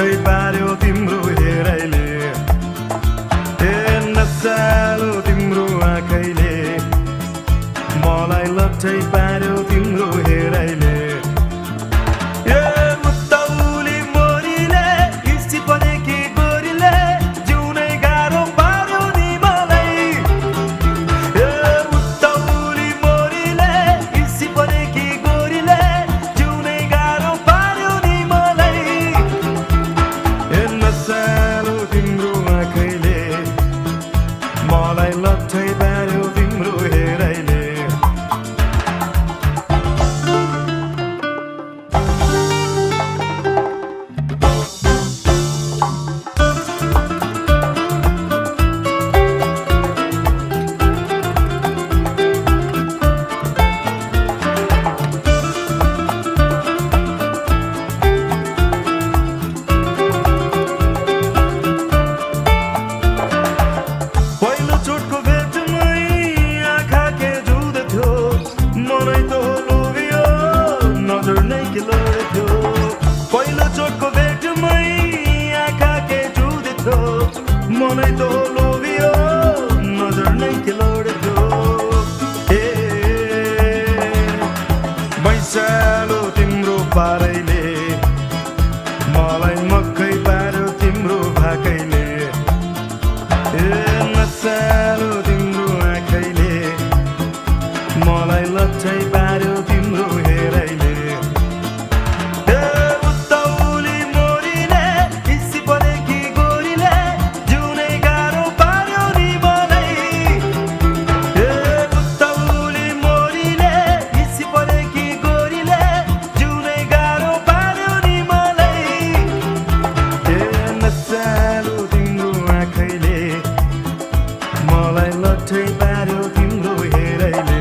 लट्ठै पार्यो तिम्रो हेराइले नसालो तिम्रो आँखैले मलाई लट्ठै पार्यो तिम्रो हेराइले उत्तौली मोरीले हिस्सी परेकी गोरीले जिउनै गाह्रो पार्यो नि मलाई उत्तौली मोरीले हिस्सी परेकी गोरीले जिउनै गाह्रो पार्यो नि मलाई नसालो तिम्रो आँखैले मलाई लट्ठै पार्यो तिम्रो हेराइले पहिलो चोटको भेटमै आँखा के जुँदथ्यो मनै त लोभियो नजर नै के लड्थ्यो पहिलो चोटको भेटमै आँखा के जुँदथ्यो मनै त लोभियो नजर नै के लड्थ्यो मैसालो तिम्रो पारैले मलाई मक्कै पार्यो तिम्रो भाकैले नसालो तिम्रो आँखैले मलाई लट्ठै पार्यो तिम्रो हेराइले उत्तौली मोरीले हिस्सी परेकी गोरीले जिउनै गाह्रो पार्यो नि मलाई उत्तौली मोरीले हिस्सी परेकी गोरीले जिउनै गाह्रो पार्यो नि मलाई नसालो तिम्रो आँखैले मलाई लट्ठै पार्यो तिम्रो हेराइले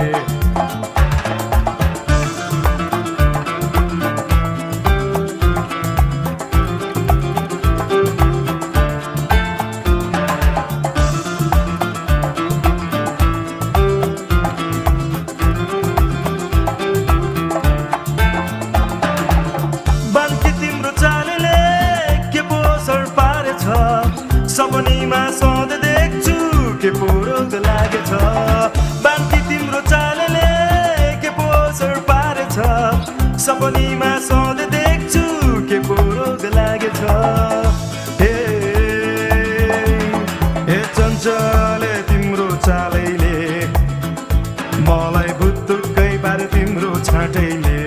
बान्की तिम्रो चालले के पो असर पारेछ सपनीमा सधैँ देख्छु के पो रोग लागेछ बान्की तिम्रो चालले के पो असर पारेछ सपनीमा सधैँ देख्छु के पो रोग लागेछ चञ्चले तिम्रो चालैले मलाई भुत्तुक्कै पार्यो तिम्रो छाँटैले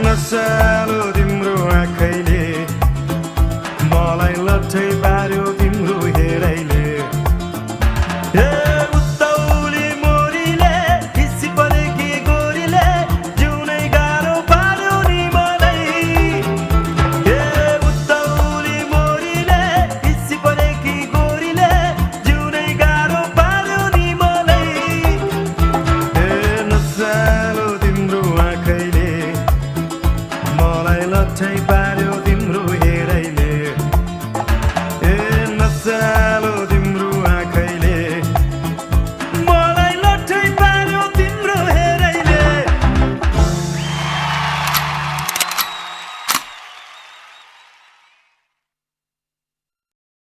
नसालो तिम्रो आँखैले मलाई लट्ठै पार्यो तिम्रो हेराइले उत्तौली मोरीले हिस्सी परेकी गोरीले जिउनै गाह्रो पार्यो नि मलाई उत्तौली मोरीले हिस्सी परेकी गोरीले जिउनै गाह्रो पार्यो नि मलाई नसालो तिम्रो आँखैले मलाई लट्ठै पार्यो